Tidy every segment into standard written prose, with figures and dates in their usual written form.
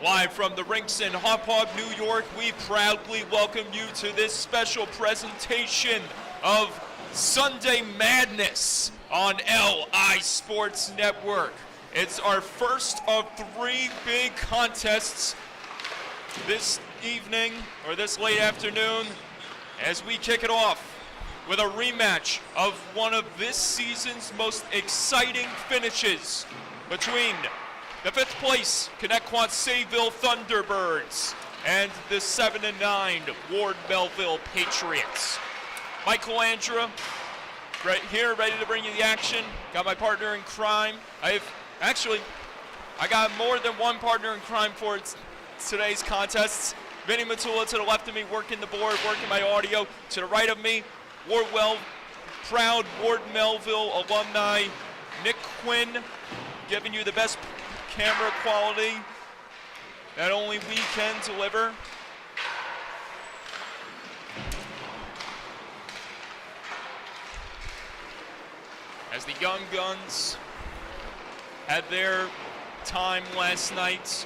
Live from the rinks in Hauppauge, New York, we proudly welcome you to this special presentation of Sunday Madness on LI Sports Network. It's our first of 3 big contests this evening, or this late afternoon, as we kick it off with a rematch of one of this season's most exciting finishes between the 5th place Connetquot Sayville Thunderbirds and the 7-9 Ward Melville Patriots. Michael Andra, right here, ready to bring you the action. Got my partner in crime. I got more than one partner in crime for today's contests. Vinny Matula to the left of me, working the board, working my audio. To the right of me, proud Ward Melville alumni, Nick Quinn, giving you the best camera quality that only we can deliver. As the Young Guns had their time last night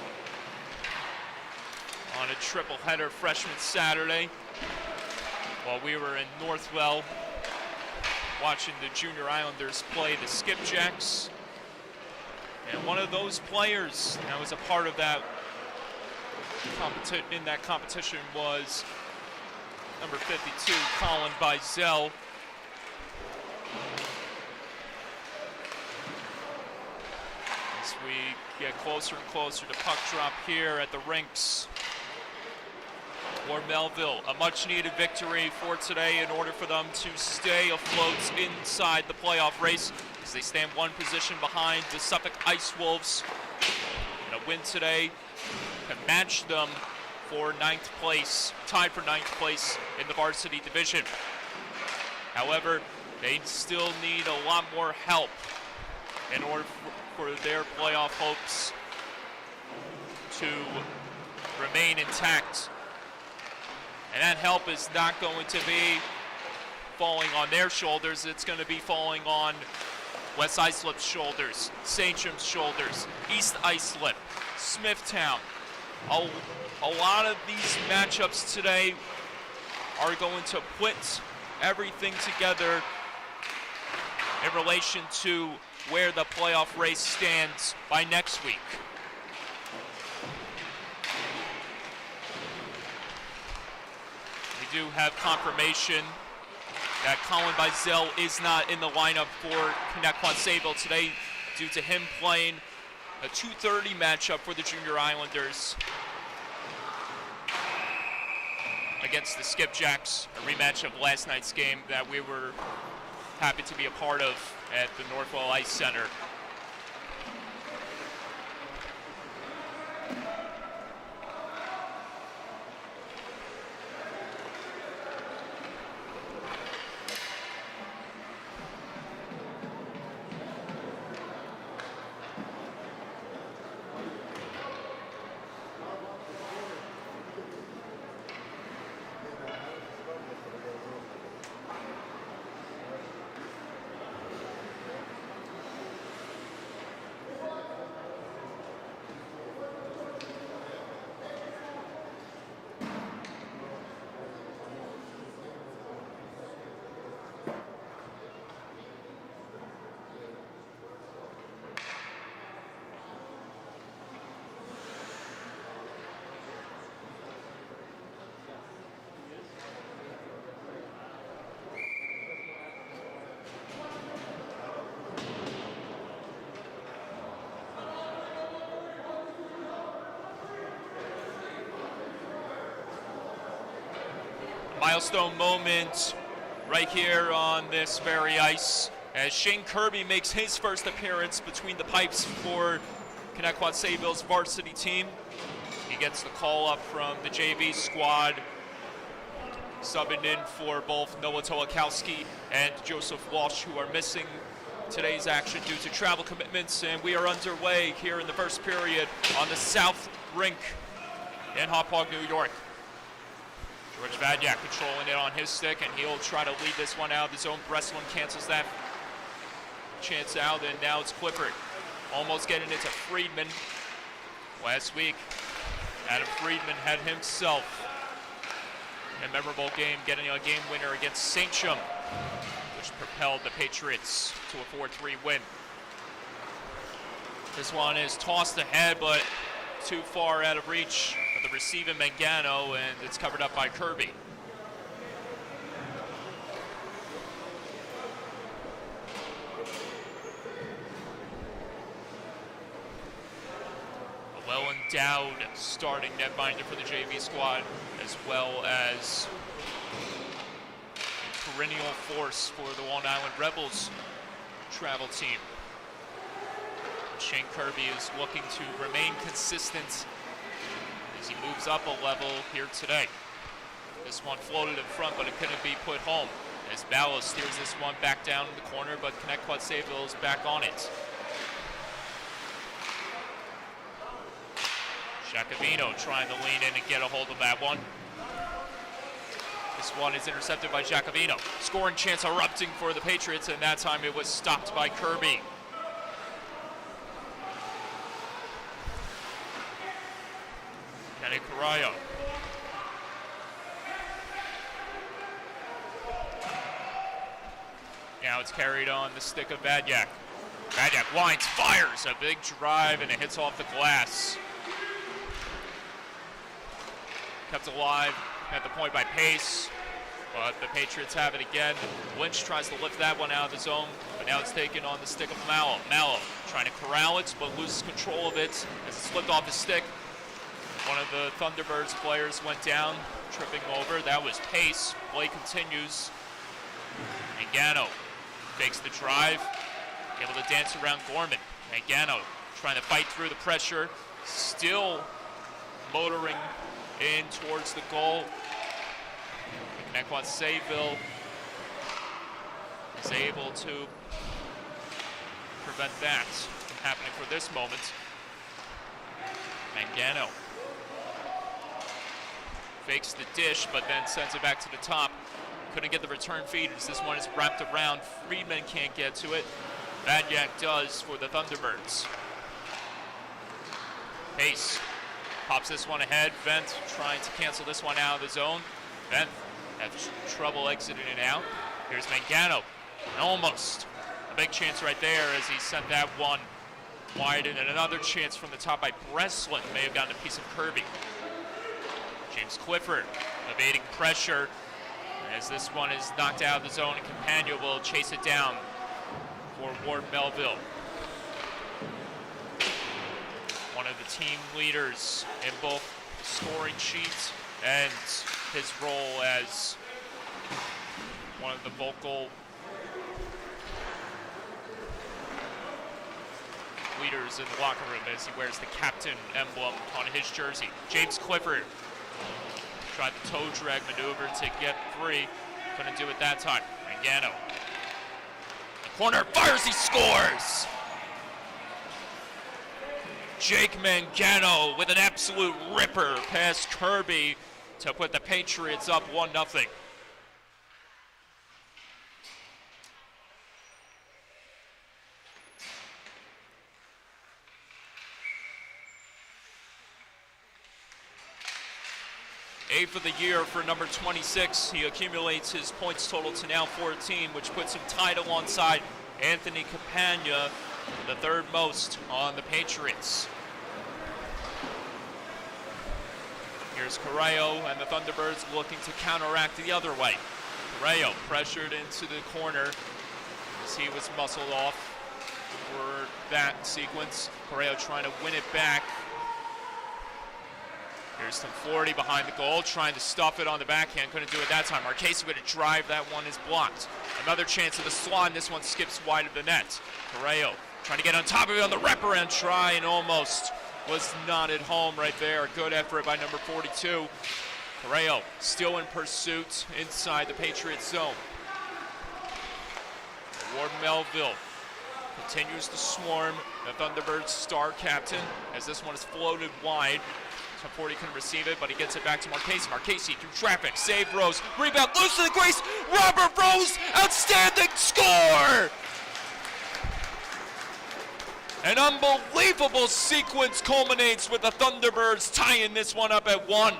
on a triple header freshman Saturday, while we were in Northwell watching the Junior Islanders play the Skipjacks. And one of those players that was a part of that competition was number 52, Colin Bizel. As we get closer and closer to puck drop here at the rinks, or Melville, a much-needed victory for today in order for them to stay afloat inside the playoff race, as they stand one position behind the Suffolk Ice Wolves. And a win today can match them for 9th place, tied for 9th place in the varsity division. However, they still need a lot more help in order for their playoff hopes to remain intact. And that help is not going to be falling on their shoulders. It's going to be falling on West Islip's shoulders, Saintram's shoulders, East Islip, Smithtown. A lot of these matchups today are going to put everything together in relation to where the playoff race stands by next week. We do have confirmation that Colin Bizel is not in the lineup for Connetquot Sayville today due to him playing a 2:30 matchup for the Junior Islanders against the Skipjacks, a rematch of last night's game that we were happy to be a part of at the Northwell Ice Center. Milestone moment right here on this very ice as Shane Kirby makes his first appearance between the pipes for Connetquot Sayville's varsity team. He gets the call up from the JV squad, subbing in for both Noah Tolakowski and Joseph Walsh, who are missing today's action due to travel commitments. And we are underway here in the first period on the South Rink in Hauppauge, New York. George Vadyak controlling it on his stick, and he'll try to lead this one out of his own. Breslin cancels that chance out, and now it's Clifford almost getting it to Friedman. Last week, Adam Friedman had himself a memorable game, getting a game winner against St. Chum, which propelled the Patriots to a 4-3 win. This one is tossed ahead, but too far out of reach of the receiving Mangano, and it's covered up by Kirby. A well-endowed starting netminder for the JV squad, as well as a perennial force for the Long Island Rebels travel team. Shane Kirby is looking to remain consistent as he moves up a level here today. This one floated in front, but it couldn't be put home as Ballo steers this one back down in the corner, but Connetquot Sayville is back on it. Giacovino trying to lean in and get a hold of that one. This one is intercepted by Giacovino. Scoring chance erupting for the Patriots, and that time it was stopped by Kirby. Carayo. Now it's carried on the stick of Badyak. Badyak winds, fires a big drive, and it hits off the glass. Kept alive at the point by Pace, but the Patriots have it again. Lynch tries to lift that one out of the zone, but now it's taken on the stick of Mallow. Mallow trying to corral it, but loses control of it as it slipped off his stick. One of the Thunderbirds players went down, tripping over. That was Pace. Play continues. Mangano takes the drive, able to dance around Gorman. Mangano trying to fight through the pressure, still motoring in towards the goal. Connetquot Sayville is able to prevent that from happening for this moment. Mangano fakes the dish, but then sends it back to the top. Couldn't get the return feed as this one is wrapped around. Friedman can't get to it. Badyak does for the Thunderbirds. Pace pops this one ahead. Vent trying to cancel this one out of the zone. Vent has trouble exiting it out. Here's Mangano. Almost a big chance right there as he sent that one wide, and another chance from the top by Breslin. May have gotten a piece of Kirby. James Clifford evading pressure as this one is knocked out of the zone, and Campagna will chase it down for Ward Melville. One of the team leaders in both scoring sheets and his role as one of the vocal leaders in the locker room as he wears the captain emblem on his jersey. James Clifford tried the toe drag maneuver to get free. Couldn't do it that time. Mangano. The corner fires, he scores! Jake Mangano with an absolute ripper past Kirby to put the Patriots up 1-0. Eighth of the year for number 26. He accumulates his points total to now 14, which puts him tied alongside Anthony Campagna, the third most on the Patriots. Here's Carrillo and the Thunderbirds looking to counteract the other way. Carrillo pressured into the corner as he was muscled off for that sequence. Carrillo trying to win it back. Here's some 40 behind the goal, trying to stuff it on the backhand. Couldn't do it that time. Marchese with a drive. That one is blocked. Another chance of the slot. This one skips wide of the net. Carrillo trying to get on top of it on the wraparound try, and almost was not at home right there. Good effort by number 42. Carrillo still in pursuit inside the Patriots zone. Ward Melville continues to swarm the Thunderbirds star captain as this one is floated wide. 40 couldn't receive it, but he gets it back to Marchese. Marchese through traffic, save Rose, rebound, loose to the crease, Robert Rose, outstanding score! An unbelievable sequence culminates with the Thunderbirds tying this one up at 1.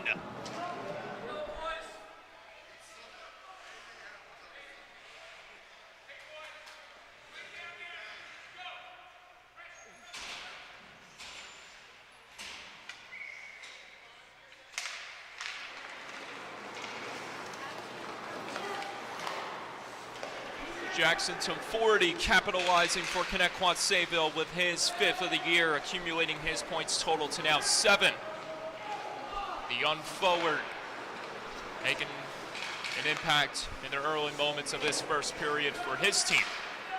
Jackson to 40, capitalizing for Connetquot Sayville with his 5th of the year, accumulating his points total to now 7. The young forward making an impact in the early moments of this first period for his team.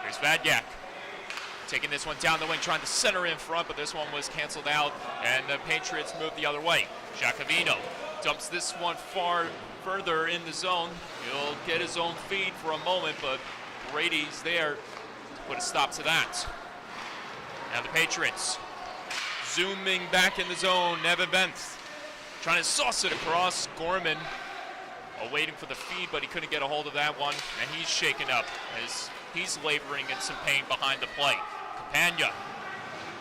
Here's Vadyak taking this one down the wing, trying to center in front, but this one was canceled out, and the Patriots moved the other way. Jacobino dumps this one further in the zone. He'll get his own feed for a moment, but Brady's there to put a stop to that. Now the Patriots zooming back in the zone. Evan Benth trying to sauce it across. Gorman waiting for the feed, but he couldn't get a hold of that one, and he's shaken up as he's laboring in some pain behind the play. Campagna,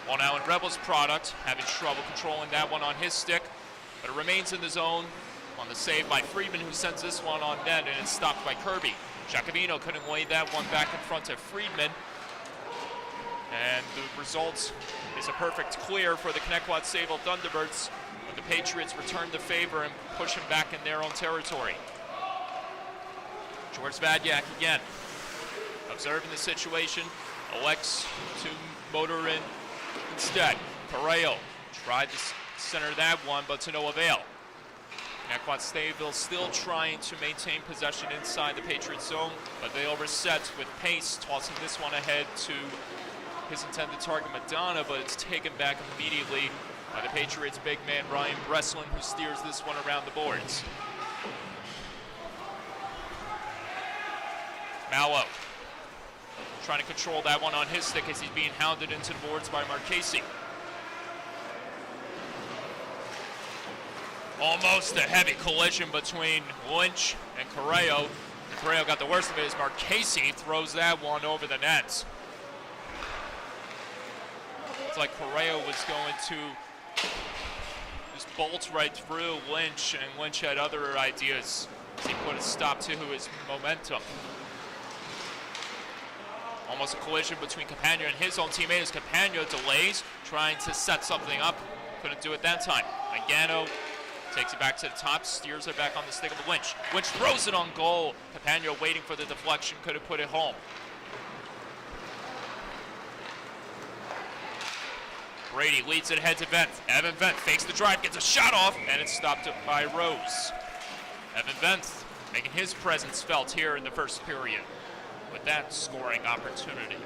well now in Rebels product, having trouble controlling that one on his stick, but it remains in the zone on the save by Friedman, who sends this one on net, and it's stopped by Kirby. Jacobino couldn't lay that one back in front of Friedman. And the result is a perfect clear for the Connetquot Sayville Thunderbirds, but the Patriots return the favor and push him back in their own territory. George Vadyak again, observing the situation, elects to motor in instead. Correo tried to center that one, but to no avail. Connetquot Sayville still trying to maintain possession inside the Patriots zone, but they'll reset with pace, tossing this one ahead to his intended target Madonna, but it's taken back immediately by the Patriots big man Ryan Breslin, who steers this one around the boards. Mallow trying to control that one on his stick as he's being hounded into the boards by Marchese. Almost a heavy collision between Lynch and Correo. Correo got the worst of it as Marchese throws that one over the net. It's like Correo was going to just bolt right through Lynch, and Lynch had other ideas as he put a stop to his momentum. Almost a collision between Campagna and his own teammate as Campagna delays, trying to set something up. Couldn't do it that time. Mangano takes it back to the top, steers it back on the stick of Lynch. Lynch throws it on goal. Campagna waiting for the deflection, could have put it home. Brady leads it ahead to Venth. Evan Venth fakes the drive, gets a shot off, and it's stopped by Rose. Evan Venth making his presence felt here in the first period with that scoring opportunity.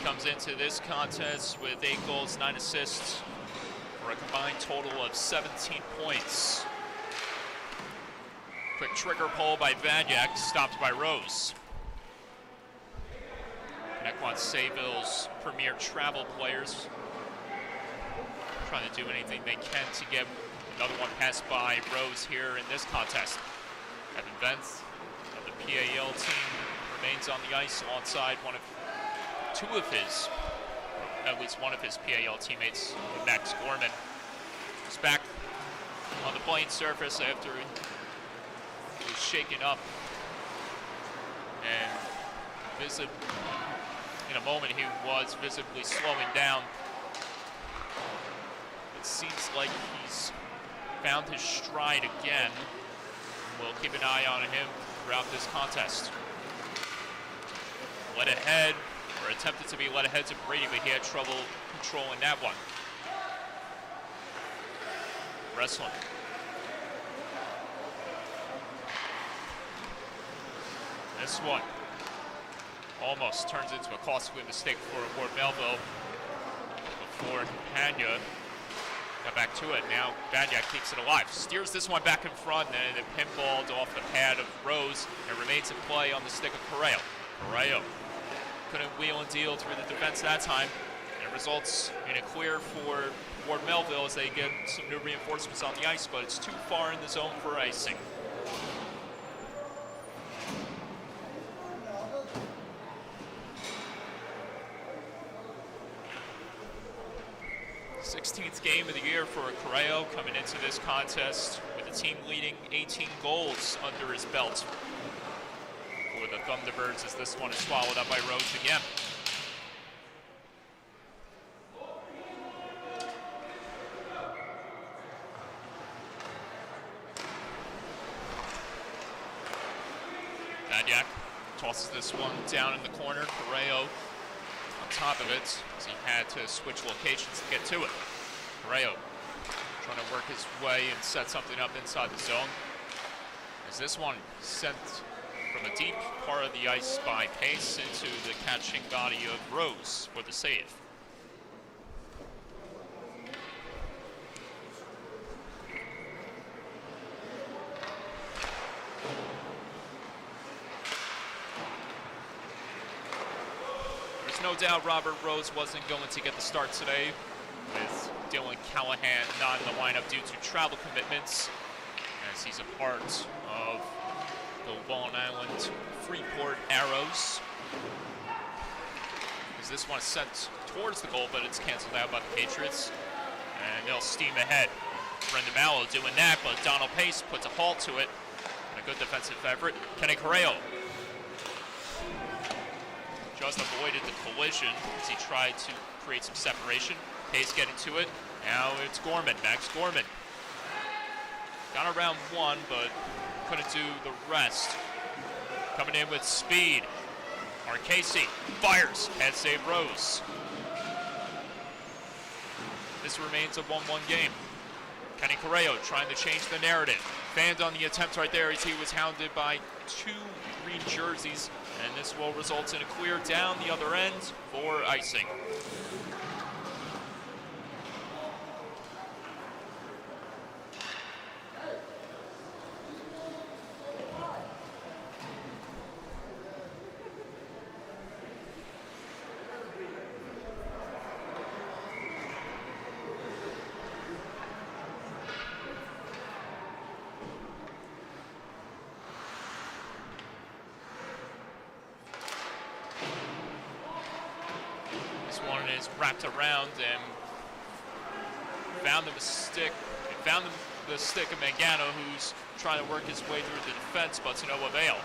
Comes into this contest with 8 goals, 9 assists for a combined total of 17 points. Quick trigger pull by Vadyak, stopped by Rose. Connetquot Sayville's premier travel players trying to do anything they can to get another one passed by Rose here in this contest. Evan Venth of the PAL team remains on the ice alongside at least one of his PAL teammates, Max Gorman. He's back on the playing surface after he was shaken up, and in a moment he was visibly slowing down. It seems like he's found his stride again. We'll keep an eye on him throughout this contest. Led ahead, or attempted to be led ahead to Brady, but he had trouble controlling that one. Wrestling. This one almost turns into a costly mistake for Melville before Campagna got back to it. Now Vadyak keeps it alive. Steers this one back in front, and it pinballed off the pad of Rose and remains in play on the stick of Correo. Correo couldn't wheel and deal through the defense that time, and it results in a clear for Ward Melville as they get some new reinforcements on the ice, but it's too far in the zone for icing. 16th game of the year for Correo, coming into this contest with the team leading 18 goals under his belt for the Thunderbirds, as this one is swallowed up by Rose again. Badyak tosses this one down in the corner. Correo on top of it, as he had to switch locations to get to it. Correo trying to work his way and set something up inside the zone. As this one sent from a deep part of the ice by Pace into the catching body of Rose for the save. No doubt Robert Rose wasn't going to get the start today, with Dylan Callahan not in the lineup due to travel commitments, as he's a part of the Long Island Freeport Arrows. As this one is sent towards the goal, but it's canceled out by the Patriots, and they'll steam ahead. Brendan Mallow doing that, but Donald Pace puts a halt to it, and a good defensive effort. Kenny Correo just avoided the collision as he tried to create some separation. Pace getting to it. Now it's Gorman, Max Gorman. Got around one, but couldn't do the rest. Coming in with speed. Marchese fires, head save Rose. This remains a 1-1 game. Kenny Correo trying to change the narrative. Fanned on the attempt right there as he was hounded by two green jerseys, and this will result in a clear down the other end for icing. Wrapped around and found the stick of Mangano, who's trying to work his way through the defense, but to no avail.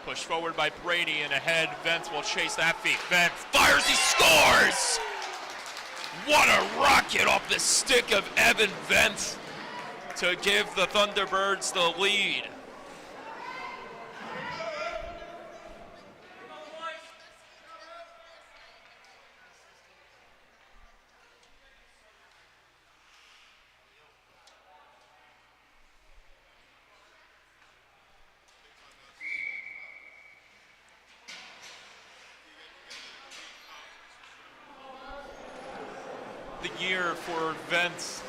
Pushed forward by Brady and ahead. Vence will chase that feed. Vence fires, he scores! What a rocket off the stick of Evan Vence to give the Thunderbirds the lead. Year for Vence.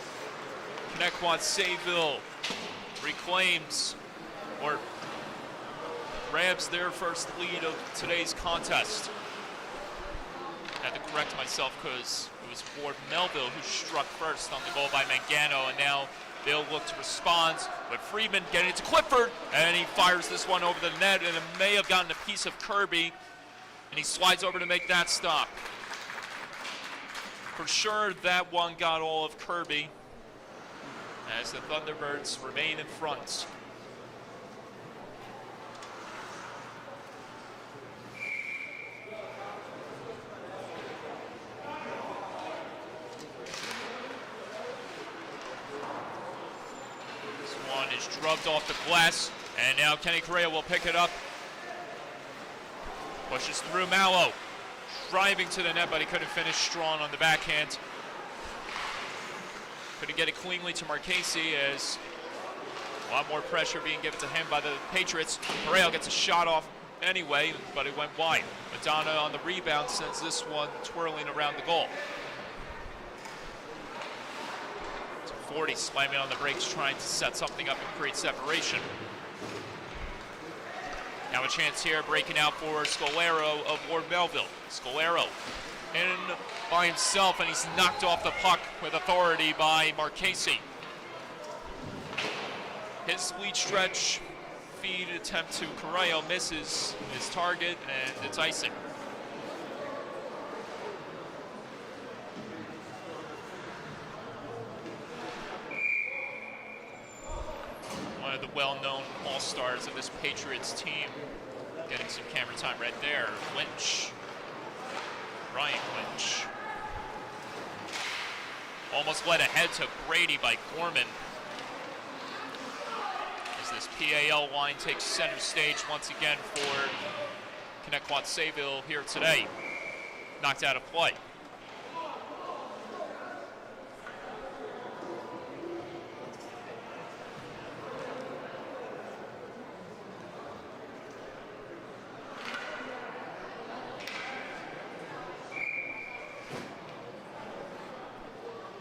Connetquot Sayville reclaims or grabs their first lead of today's contest. I had to correct myself because it was Ward Melville who struck first on the goal by Mangano, and now they'll look to respond with Friedman getting it to Clifford, and he fires this one over the net, and it may have gotten a piece of Kirby, and he slides over to make that stop. For sure, that one got all of Kirby as the Thunderbirds remain in front. This one is drubbed off the glass, and now Kenny Correo will pick it up. Pushes through Mallow. Driving to the net, but he couldn't finish strong on the backhand. Couldn't get it cleanly to Marchese, as a lot more pressure being given to him by the Patriots. Correo gets a shot off anyway, but it went wide. Madonna on the rebound sends this one twirling around the goal. 40 slamming on the brakes, trying to set something up and create separation. Now a chance here, breaking out for Scalero of Ward Melville. Scalero in by himself, and he's knocked off the puck with authority by Marchese. His lead stretch feed attempt to Correo misses his target, and it's icing. One of the well-known all-stars of this Patriots team getting some camera time right there. Lynch. Ryan Lynch. Almost led ahead to Brady by Gorman. As this PAL line takes center stage once again for Connetquot Sayville here today. Knocked out of play.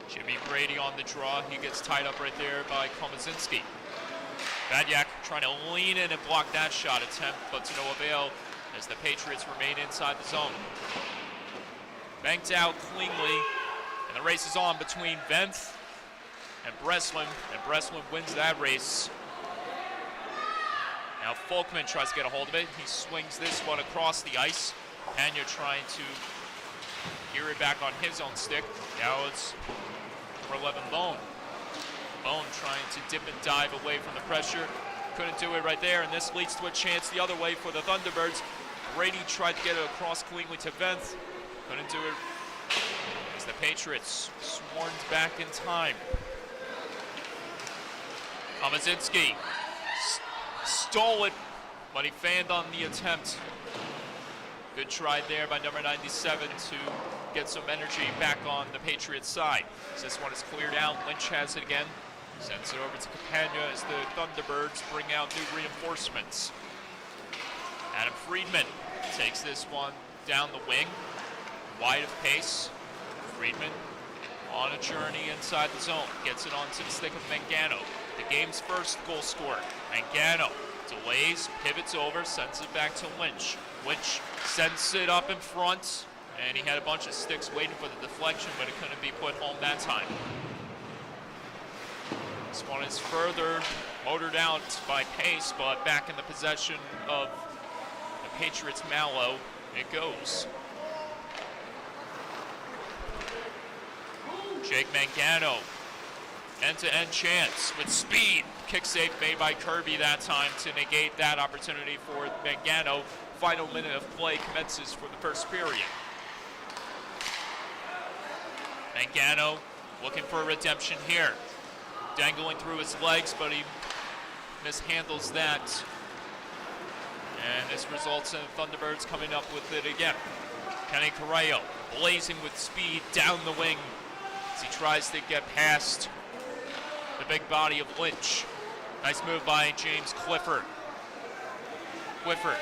Jimmy Brady on the draw. He gets tied up right there by Komazinski. Badyak trying to lean in and block that shot attempt, but to no avail as the Patriots remain inside the zone. Banked out cleanly, and the race is on between Venth and Breslin wins that race. Now Folkman tries to get a hold of it. He swings this one across the ice. Pena trying to gear it back on his own stick. Now it's number 11, Bone. Bone trying to dip and dive away from the pressure. Couldn't do it right there, and this leads to a chance the other way for the Thunderbirds. Brady tried to get it across cleanly to Venth. Couldn't do it as the Patriots swarmed back in time. Komazinski stole it, but he fanned on the attempt. Good try there by number 97 to get some energy back on the Patriots side. As this one is cleared out, Lynch has it again. Sends it over to Campagna as the Thunderbirds bring out new reinforcements. Adam Friedman takes this one down the wing, wide of pace. Friedman on a journey inside the zone, gets it onto the stick of Mangano, the game's first goal scorer. Mangano delays, pivots over, sends it back to Lynch. Lynch sends it up in front, and he had a bunch of sticks waiting for the deflection, but it couldn't be put home that time. This one is further motored out by pace, but back in the possession of the Patriots' Mallow it goes. Jake Mangano, end-to-end chance with speed. Kick save made by Kirby that time to negate that opportunity for Mangano. Final minute of play commences for the first period. Mangano looking for a redemption here. Dangling through his legs, but he mishandles that. And this results in the Thunderbirds coming up with it again. Kenny Correo blazing with speed down the wing as he tries to get past the big body of Lynch. Nice move by James Clifford. Clifford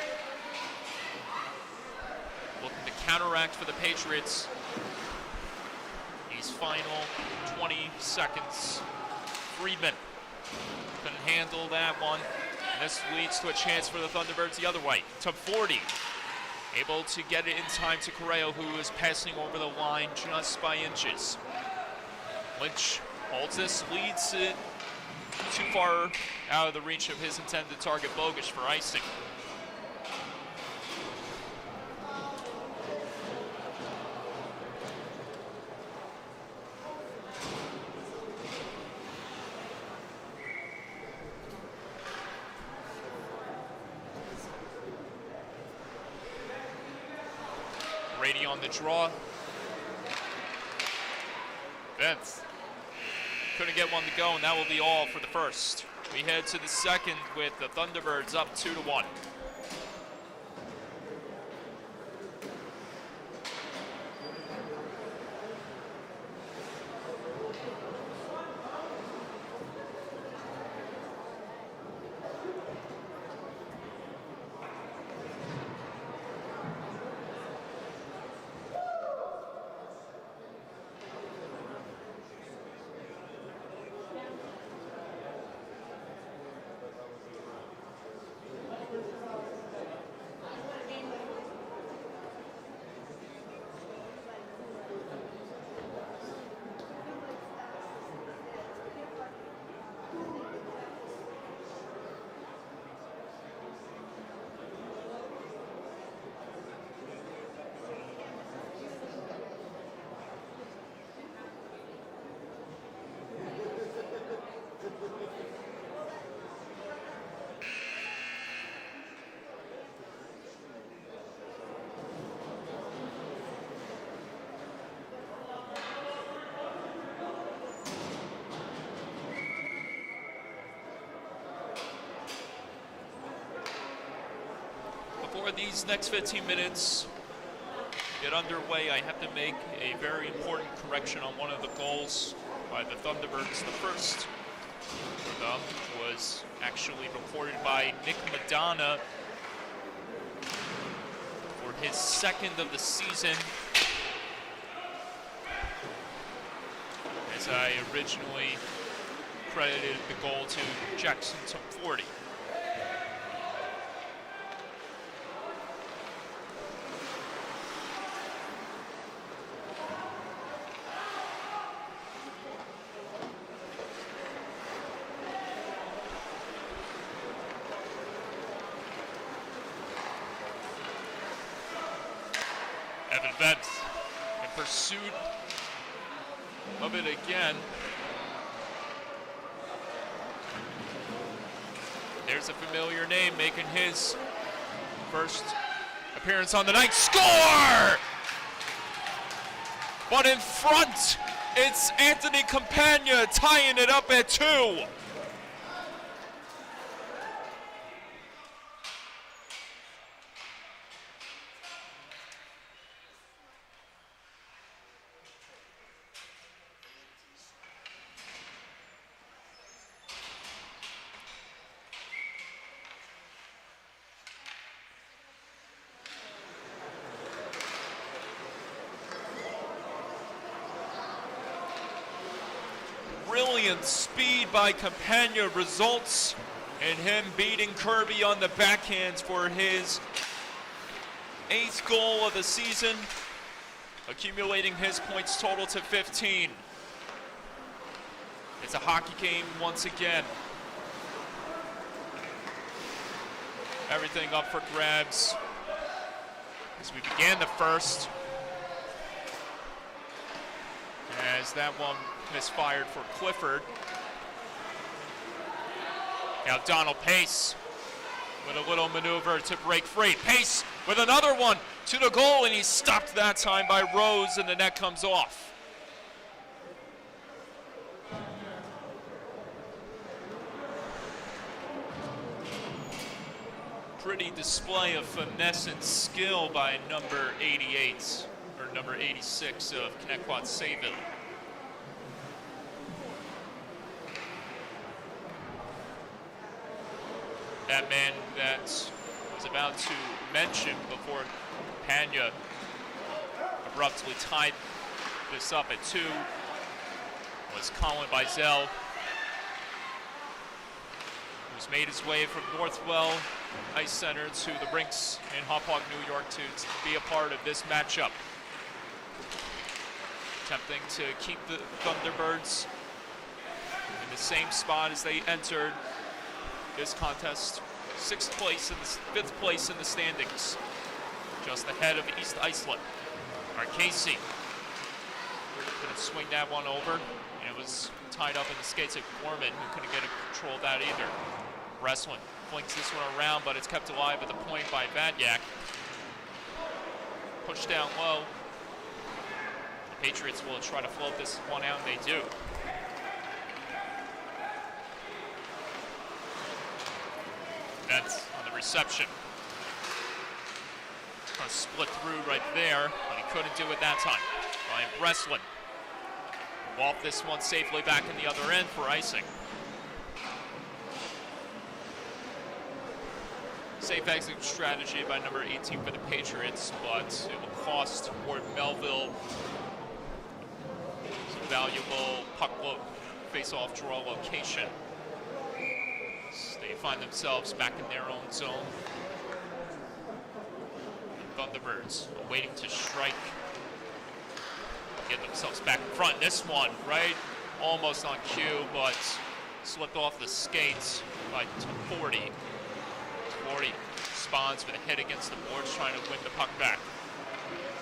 looking to counteract for the Patriots. These final 20 seconds. Friedman couldn't handle that one. And this leads to a chance for the Thunderbirds the other way. To 40. Able to get it in time to Correo, who is passing over the line just by inches. Lynch holds this, leads it too far out of the reach of his intended target, Bogish, for icing. Brady on the draw. Vince couldn't get one to go, and that will be all for the first. We head to the second with the Thunderbirds up 2-1. before these next 15 minutes get underway, I have to make a very important correction on one of the goals by the Thunderbirds. The first for them was actually recorded by Nick Madonna for his second of the season, as I originally credited the goal to Jackson Tom 40. Evan Vent in pursuit of it again. There's a familiar name making his first appearance on the night. Score! But in front, it's Anthony Campagna tying it up at 2. Brilliant speed by Campagna results in him beating Kirby on the backhands for his 8th goal of the season, accumulating his points total to 15. It's a hockey game once again. Everything up for grabs as we began the first. As that one misfired for Clifford. Now Donald Pace with a little maneuver to break free. Pace with another one to the goal, and he's stopped that time by Rose, and the net comes off. Pretty display of finesse and skill by number 88, or number 86 of Connetquot Sayville. That man that was about to mention before Campagna abruptly tied this up at 2 was Colin Bizel, who's made his way from Northwell Ice Center to the rinks in Hauppauge, New York to be a part of this matchup. Attempting to keep the Thunderbirds in the same spot as they entered this contest, 5th place in the standings, just ahead of East Iceland. Casey couldn't swing that one over, and it was tied up in the skates of Gorman, who couldn't get control of that either. Breslin flinks this one around, but it's kept alive at the point by Vadyak. Pushed down low. The Patriots will try to float this one out, and they do. That's on the reception. Trying to split through right there, but he couldn't do it that time. Ryan Breslin walked this one safely back in the other end for icing. Safe exit strategy by number 18 for the Patriots, but it will cost Ward Melville some valuable puck face-off draw location. They find themselves back in their own zone. Thunderbirds waiting to strike, get themselves back in front. This one, right, almost on cue, but slipped off the skates by 40. 40 responds with a hit against the boards, trying to win the puck back.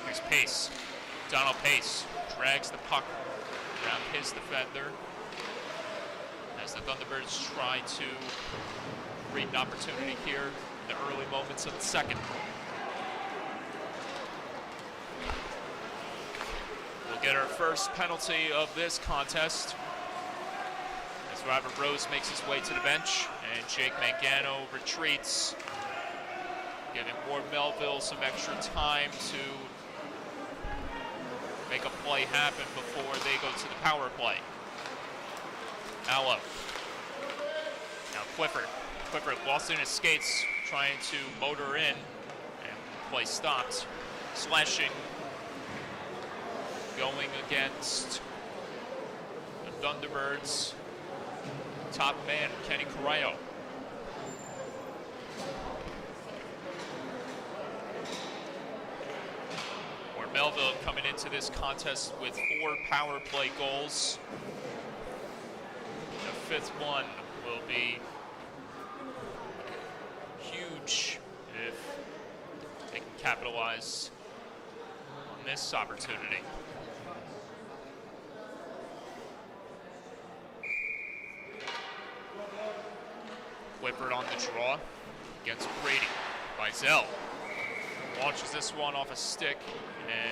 Here's Pace. Donald Pace drags the puck around his defender as the Thunderbirds try to read an opportunity here in the early moments of the second. We'll get our first penalty of this contest as Robert Rose makes his way to the bench and Jake Mangano retreats giving Ward Melville some extra time to make a play happen before they go to the power play. Mallow. Now Clifford. Clifford lost in his skates, trying to motor in, and play stopped. Slashing. Going against the Thunderbirds. Top man, Kenny Correo. Melville coming into this contest with 4 power play goals. The 5th one will be huge if they can capitalize on this opportunity. Clifford on the draw against Brady. Bizell launches this one off a stick,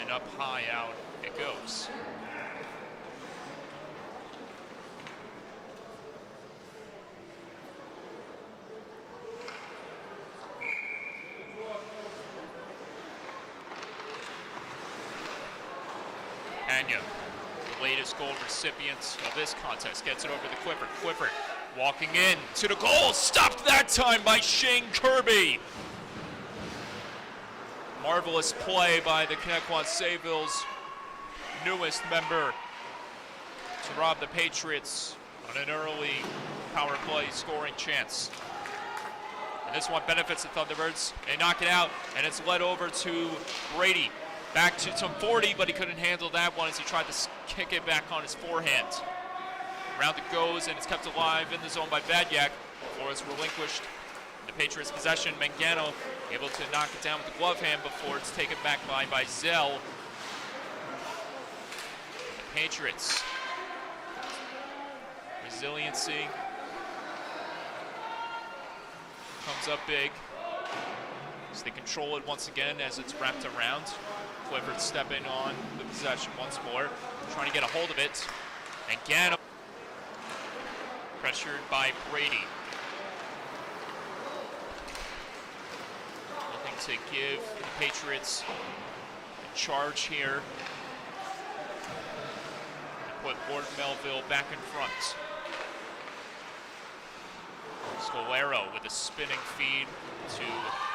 and up high out it goes. Anya, the latest goal recipient of this contest, gets it over to Clifford. Clifford walking in to the goal, stopped that time by Shane Kirby. Marvelous play by the Connetquot Sayville's newest member to rob the Patriots on an early power play scoring chance. And this one benefits the Thunderbirds. They knock it out, and it's led over to Brady. Back to Tom 40, but he couldn't handle that one as he tried to kick it back on his forehand. Round it goes, and it's kept alive in the zone by Badyak before it's relinquished. The Patriots' possession, Mangano able to knock it down with the glove hand before it's taken back by Zell. The Patriots, resiliency comes up big as they control it once again as it's wrapped around. Clifford stepping on the possession once more, trying to get a hold of it. Mangano pressured by Brady. To give the Patriots a charge here and put Ward Melville back in front. Scalero with a spinning feed to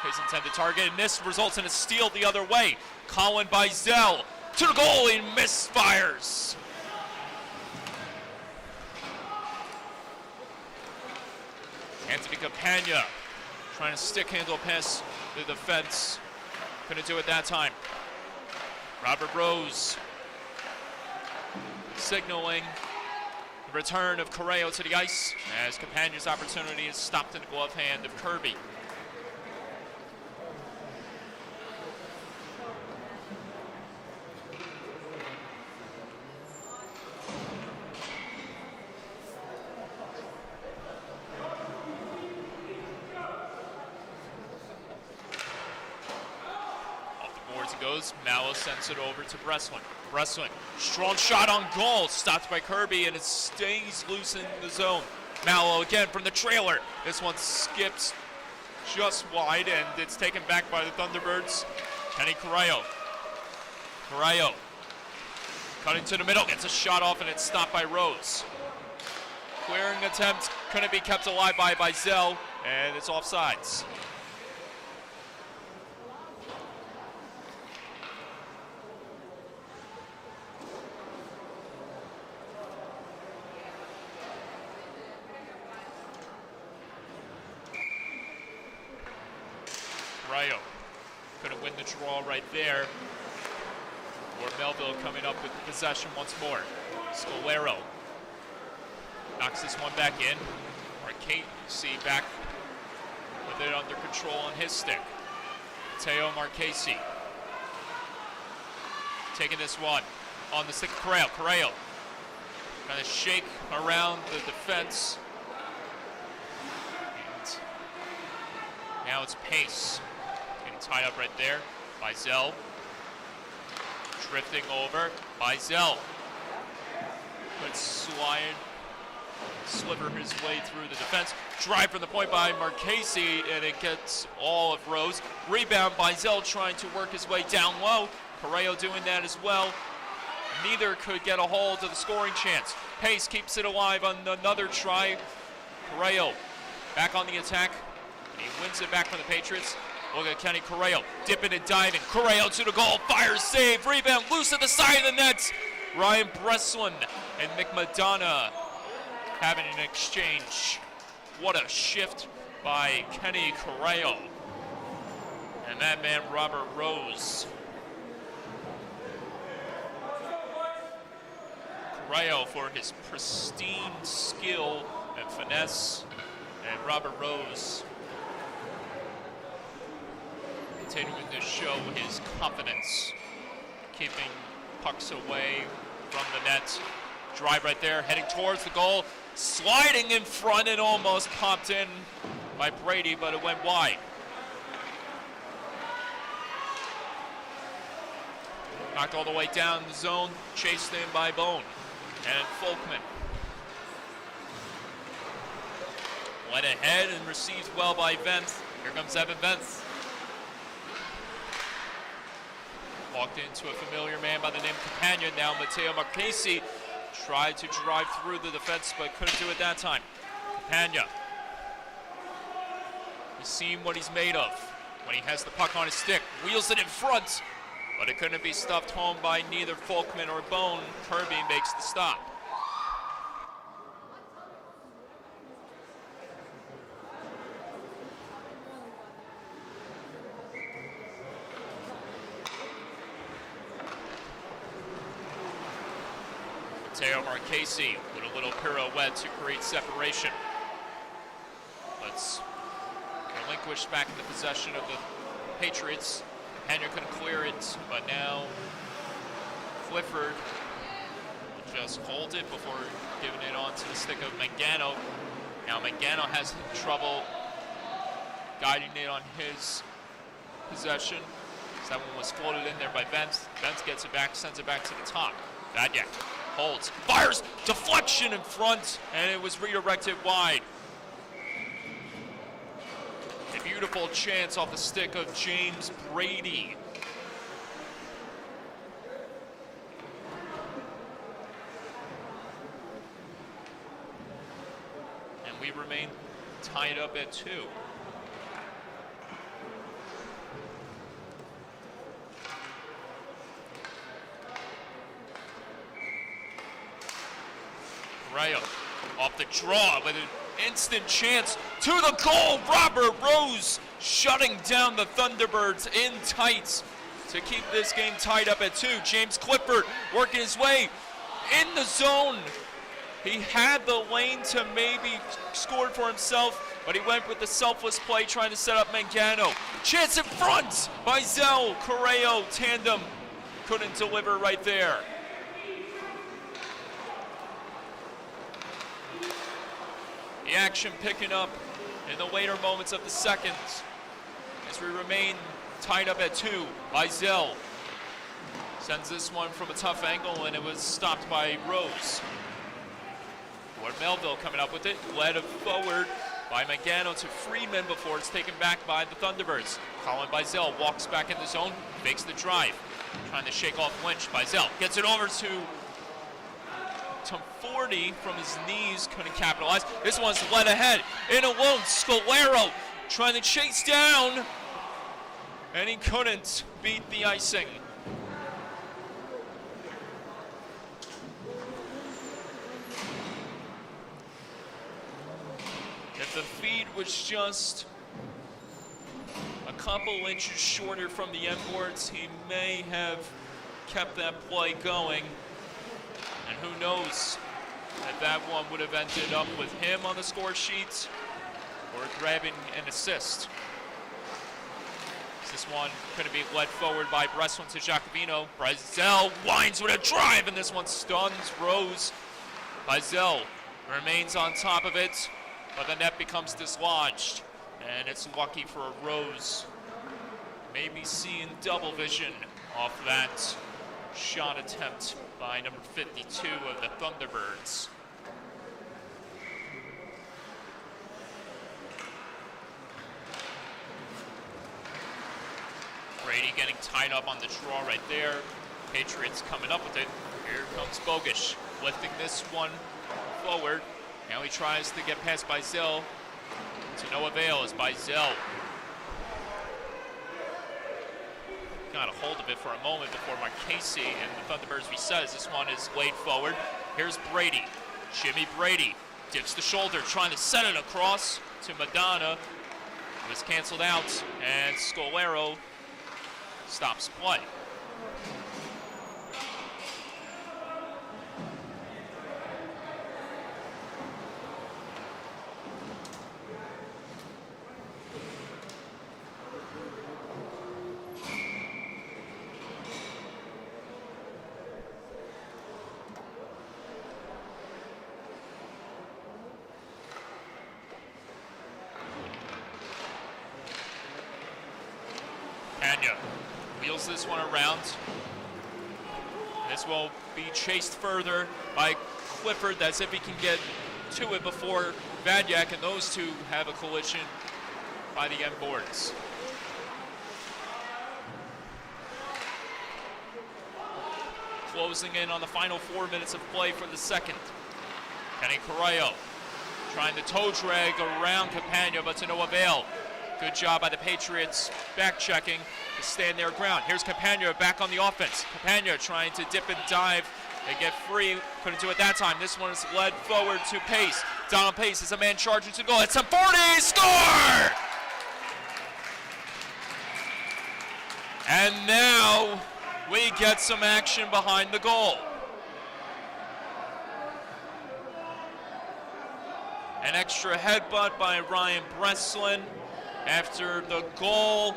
his intended target, and this results in a steal the other way. Colin Bizell to the goal, and misfires. Anthony Campagna trying to stick handle pass the defense. Couldn't do it that time. Robert Rose signaling the return of Correo to the ice as Campagna's opportunity is stopped in the glove hand of Kirby. Goes, Mallow sends it over to Breslin. Breslin, strong shot on goal, stopped by Kirby, and it stays loose in the zone. Mallow again from the trailer. This one skips just wide, and it's taken back by the Thunderbirds. Kenny Correo. Correo cutting to the middle, gets a shot off, and it's stopped by Rose. Clearing attempt couldn't be kept alive by Zell, and it's offsides. Couldn't win the draw right there. Or Melville coming up with the possession once more. Scalero knocks this one back in. Marchese back with it under control on his stick. Mateo Marchese taking this one on the stick of Correo. Correo trying to shake around the defense. And now it's Pace. Tied up right there by Zell. Drifting over by Zell. Good slide sliver his way through the defense. Drive from the point by Marchese, and it gets all of Rose. Rebound by Zell trying to work his way down low. Correo doing that as well. Neither could get a hold of the scoring chance. Pace keeps it alive on another try. Correo back on the attack. And he wins it back from the Patriots. Look at Kenny Correo dipping and diving. Correo to the goal, fires, save, rebound, loose at the side of the net. Ryan Breslin and McMadonna having an exchange. What a shift by Kenny Correo. And that man, Robert Rose. Correo for his pristine skill and finesse. And Robert Rose continuing to show his confidence, keeping pucks away from the net. Drive right there, heading towards the goal, sliding in front and almost popped in by Brady, but it went wide. Knocked all the way down the zone, chased in by Bone and Folkman. Went ahead and received well by Vence. Here comes Evan Vence. Walked into a familiar man by the name of Companion. Now Matteo Marchese tried to drive through the defense, but couldn't do it that time. Companion. He's seen what he's made of when he has the puck on his stick. Wheels it in front, but it couldn't be stuffed home by neither Folkman or Bone. Kirby makes the stop. Matteo Marchese with a little pirouette to create separation. Let's relinquish back in the possession of the Patriots. Henry couldn't clear it, but now Clifford will just hold it before giving it onto the stick of Mangano. Now Mangano has trouble guiding it on his possession. So that one was floated in there by Vence. Vence gets it back, sends it back to the top. Badyak holds, fires, deflection in front, and it was redirected wide. A beautiful chance off the stick of James Brady. And we remain tied up at 2. Correo off the draw with an instant chance to the goal. Robert Rose shutting down the Thunderbirds in tight to keep this game tied up at 2. James Clifford working his way in the zone. He had the lane to maybe score for himself, but he went with the selfless play trying to set up Mangano. Chance in front by Zell. Correo tandem couldn't deliver right there. The action picking up in the later moments of the second as we remain tied up at 2 by Zell. Sends this one from a tough angle, and it was stopped by Rose. Melville coming up with it, led forward by Mangano to Friedman before it's taken back by the Thunderbirds. Colin by Zell walks back in the zone, makes the drive, trying to shake off Lynch by Zell. Gets it over to 40 from his knees, couldn't capitalize. This one's led ahead in alone. Scalero trying to chase down, and he couldn't beat the icing. If the feed was just a couple inches shorter from the end boards, he may have kept that play going. And who knows if that one would have ended up with him on the score sheet or grabbing an assist. This one couldn't be led forward by Breslin to Jacobino. Brazell winds with a drive, and this one stuns Rose. Brazell remains on top of it, but the net becomes dislodged. And it's lucky for Rose. Maybe seeing double vision off that shot attempt by number 52 of the Thunderbirds. Brady getting tied up on the draw right there. Patriots coming up with it. Here comes Bogish, lifting this one forward. Now he tries to get past Byzell. To no avail as Byzell got a hold of it for a moment before Marchese and the Thunderbirds reset as this one is laid forward. Here's Brady. Jimmy Brady dips the shoulder, trying to set it across to Madonna. It was canceled out, and Scolaro stops play. Wheels this one around. This will be chased further by Clifford. That's if he can get to it before Vadyak, and those two have a collision by the end boards. Closing in on the final 4 minutes of play for the second. Kenny Correo trying to toe drag around Campagna, but to no avail. Good job by the Patriots back checking to stand their ground. Here's Campagna back on the offense. Campagna trying to dip and dive and get free. Couldn't do it that time. This one is led forward to Pace. Donald Pace is a man charging to the goal. It's a 40 score! And now we get some action behind the goal. An extra headbutt by Ryan Breslin after the goal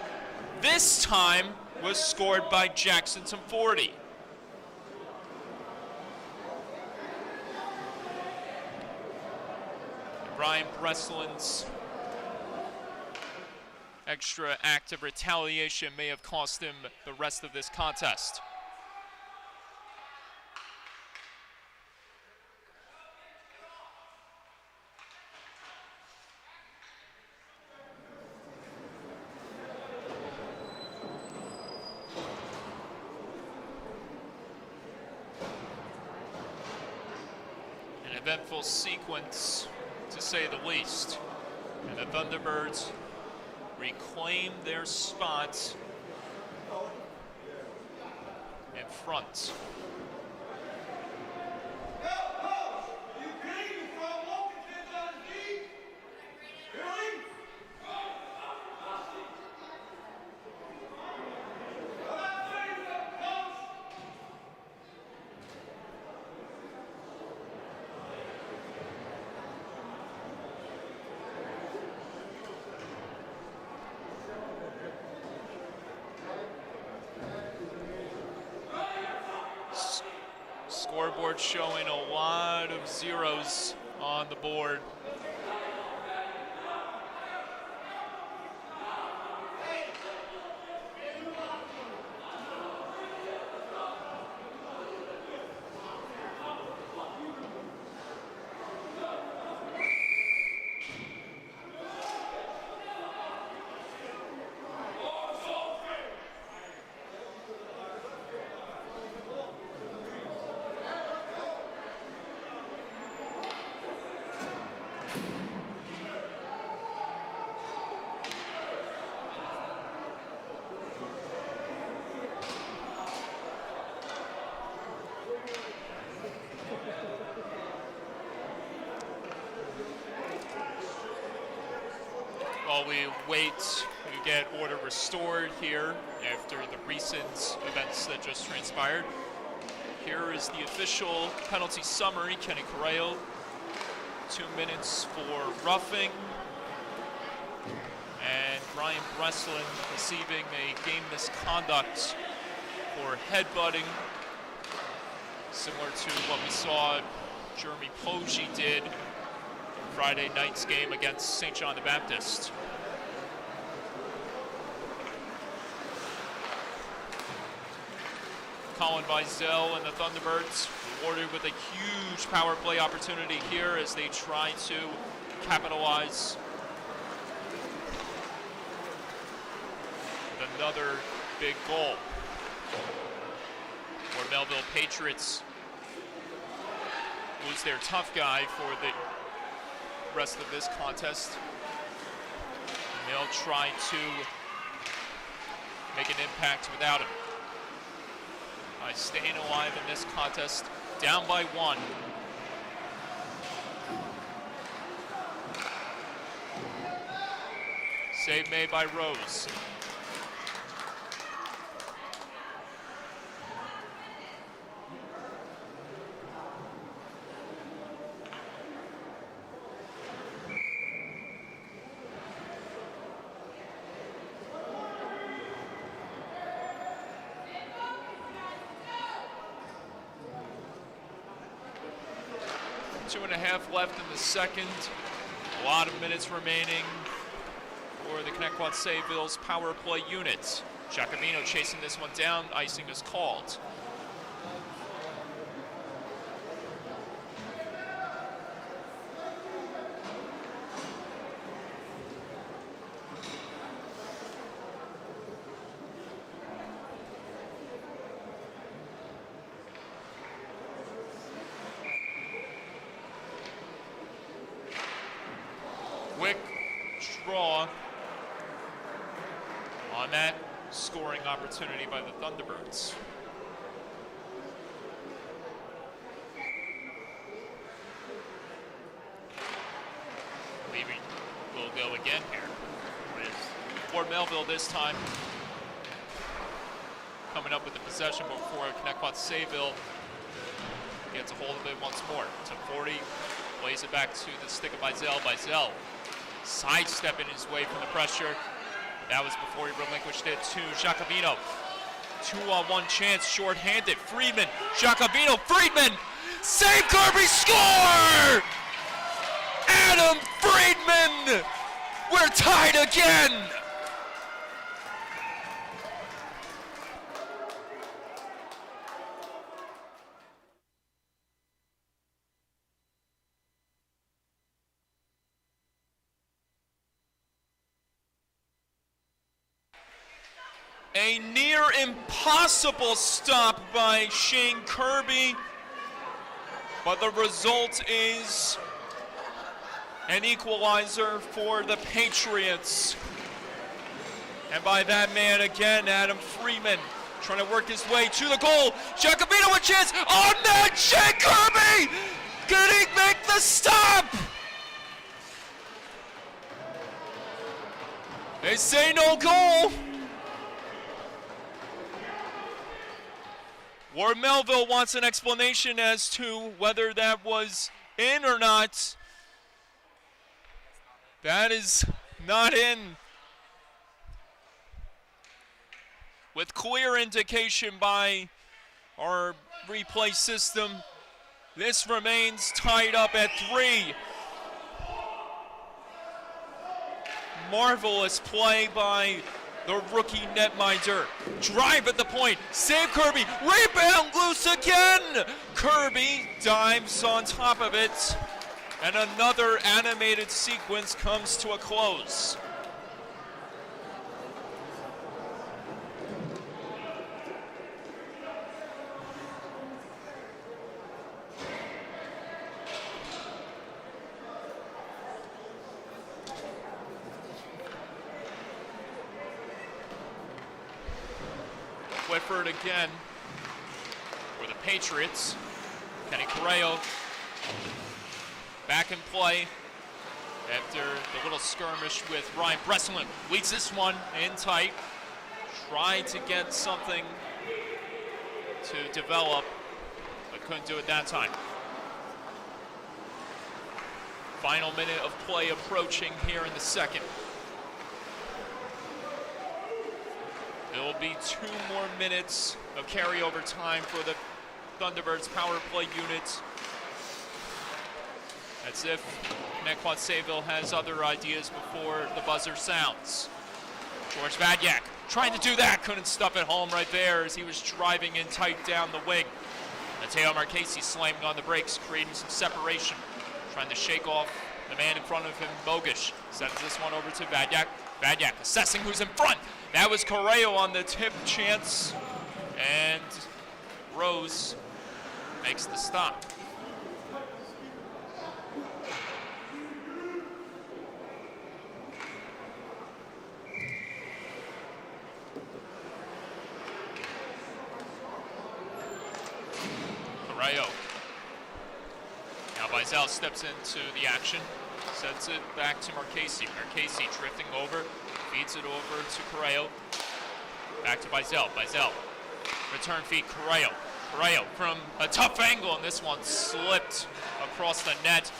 this time was scored by Jackson Tamfordi. Ryan Breslin's extra act of retaliation may have cost him the rest of this contest. Eventful sequence, to say the least. And the Thunderbirds reclaim their spot in front. Scoreboard showing a lot of zeros on the board. While we wait to get order restored here after the recent events that just transpired, here is the official penalty summary. Kenny Correo, 2 minutes for roughing, and Ryan Breslin receiving a game misconduct for headbutting, similar to what we saw Jeremy Poggi did Friday night's game against St. John the Baptist. Colin Byzell and the Thunderbirds rewarded with a huge power play opportunity here as they try to capitalize with another big goal. Or Melville Patriots lose their tough guy for the rest of this contest. And they'll try to make an impact without him. By staying alive in this contest, down by 1. Save made by Rose. Two and a half left in the second. A lot of minutes remaining for the Connetquot Sayville's power play unit. Giacomino chasing this one down. Icing is called. Quick draw on that scoring opportunity by the Thunderbirds. Levy will go again here for Melville this time. Coming up with the possession before Connetquot Sayville gets a hold of it once more. To 40, plays it back to the stick of Bizel. Bizel sidestepping his way from the pressure. That was before he relinquished it to Giacomino. 2-on-1 chance, short-handed. Friedman, Giacomino, Friedman! Save Kirby, score! Adam Friedman! We're tied again! A near impossible stop by Shane Kirby, but the result is an equalizer for the Patriots. And by that man again, Adam Friedman, trying to work his way to the goal. Giacomino a chance on that. Shane Kirby! Can he make the stop? They say no goal. Or Melville wants an explanation as to whether that was in or not. That is not in. With clear indication by our replay system, this remains tied up at 3. Marvelous play by the rookie netminder. Drive at the point. Save Kirby. Rebound loose again. Kirby dives on top of it. And another animated sequence comes to a close. Whitford again for the Patriots. Kenny Correo back in play after the little skirmish with Ryan Bresselin. Leads this one in tight. Tried to get something to develop, but couldn't do it that time. Final minute of play approaching here in the second. There will be 2 more minutes of carryover time for the Thunderbirds power play unit. As if Connetquot Sayville has other ideas before the buzzer sounds. George Vadyak trying to do that, couldn't stuff it home right there as he was driving in tight down the wing. Mateo Marchesi slamming on the brakes, creating some separation, trying to shake off the man in front of him, Bogish. Sends this one over to Vadyak. Badyak assessing who's in front. That was Correo on the tip chance. And Rose makes the stop. Correo. Now Vizel steps into the action. Sets it back to Marchese. Marchese drifting over. Feeds it over to Correo. Back to Vizel. Vizel. Return feed Correo. Correo from a tough angle, and this one slipped across the net.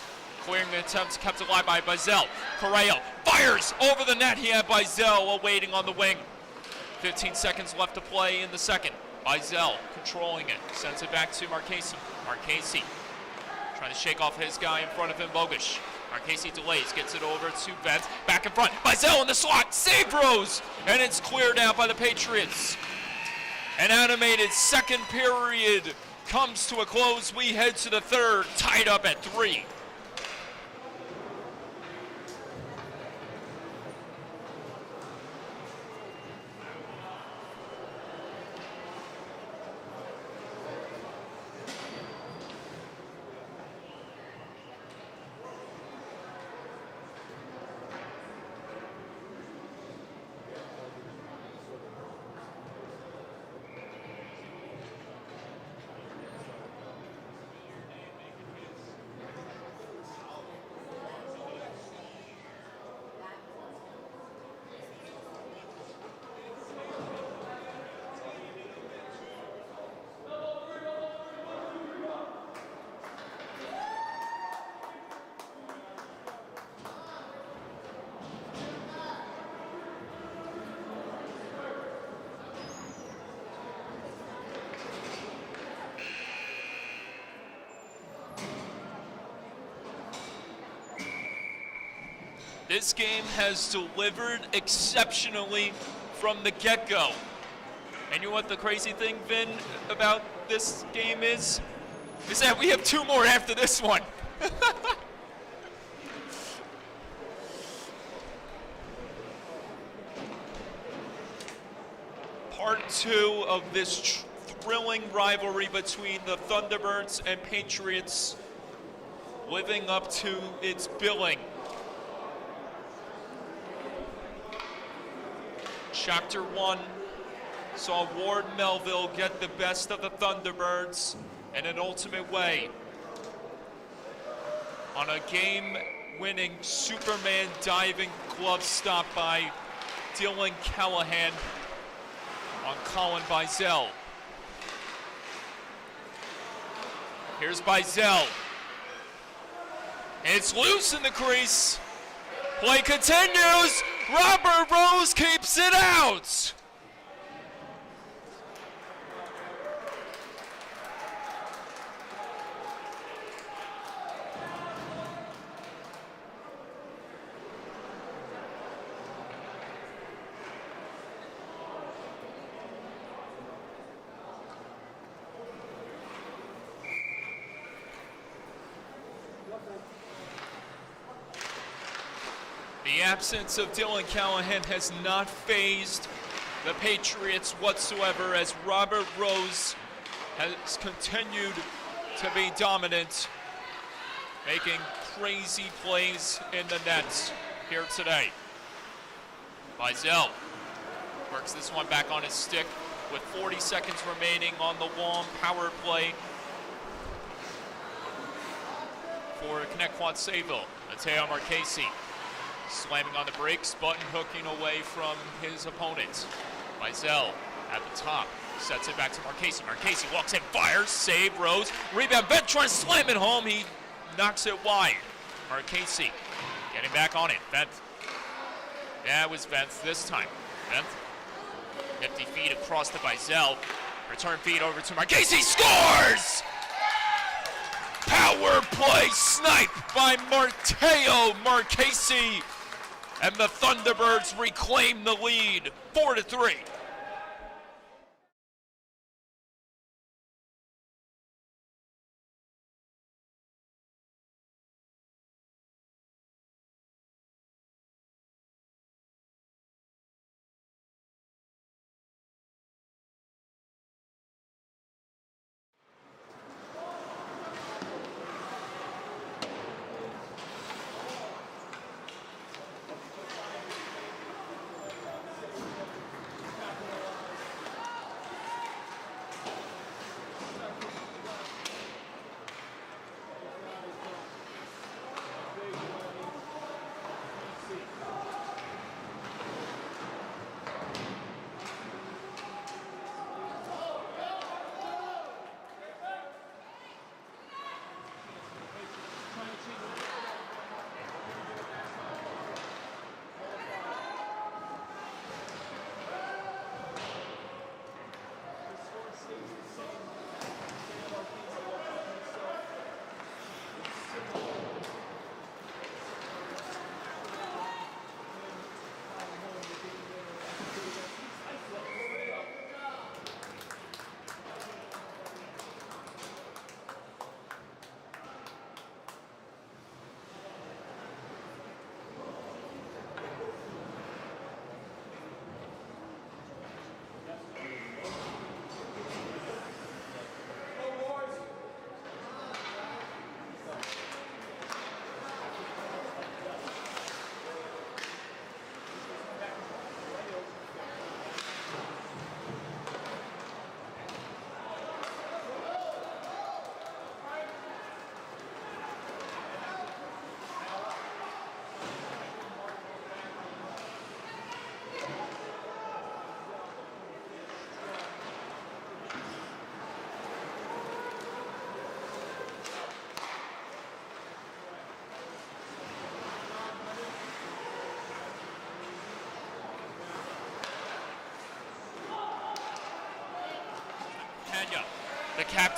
Clearing attempts kept alive by Vizel. Correo fires over the net. He had Vizel awaiting on the wing. 15 seconds left to play in the second. Vizel controlling it. Sends it back to Marchese. Marchese trying to shake off his guy in front of him, Bogish. Marchese delays, gets it over to Vent. Back in front. Vizel in the slot. Save Rose. And it's cleared out by the Patriots. An animated second period comes to a close. We head to the third, tied up at 3. This game has delivered exceptionally from the get-go. And you know what the crazy thing, Vin, about this game is that we have 2 more after this one. Part 2 of this thrilling rivalry between the Thunderbirds and Patriots, living up to its billing. Chapter 1 saw Ward Melville get the best of the Thunderbirds in an ultimate way on a game-winning Superman diving glove stop by Dylan Callahan on Colin Vizel. Here's Vizel. It's loose in the crease. Play continues. Robert Rose keeps it out. The absence of Dylan Callahan has not fazed the Patriots whatsoever, as Robert Rose has continued to be dominant, making crazy plays in the nets here today. Vizel works this one back on his stick with 40 seconds remaining on the long power play for Connetquot Sayville. Mateo Marchese slamming on the brakes, button hooking away from his opponent. Vizel at the top, sets it back to Marchese. Marchese walks in, fires, save, Rose, rebound, Vent trying to slam it home. He knocks it wide. Marchese getting back on it. Vent. Yeah, it was Vent this time. Vent. 50 feet across to Vizel. Return feed over to Marchese. Scores! Power play snipe by Mateo Marchese. And the Thunderbirds reclaim the lead, 4-3.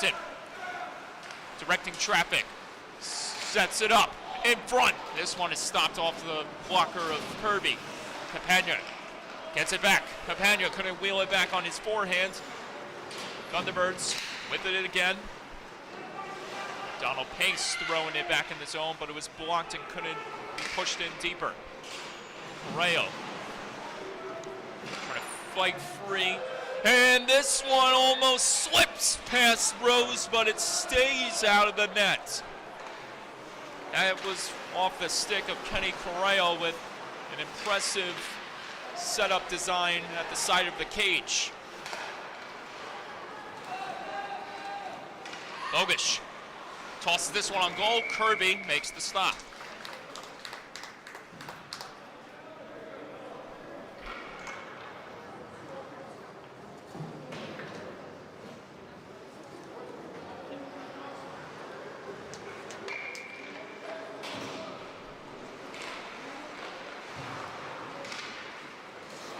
captain. Directing traffic. Sets it up in front. This one is stopped off the blocker of Kirby. Campagna gets it back. Campagna couldn't wheel it back on his forehand. Thunderbirds with it again. Donald Pace throwing it back in the zone, but it was blocked and couldn't be pushed in deeper. Correo trying to fight free. And this one almost slips past Rose, but it stays out of the net. That was off the stick of Kenny Correo with an impressive setup design at the side of the cage. Bogish tosses this one on goal. Kirby makes the stop.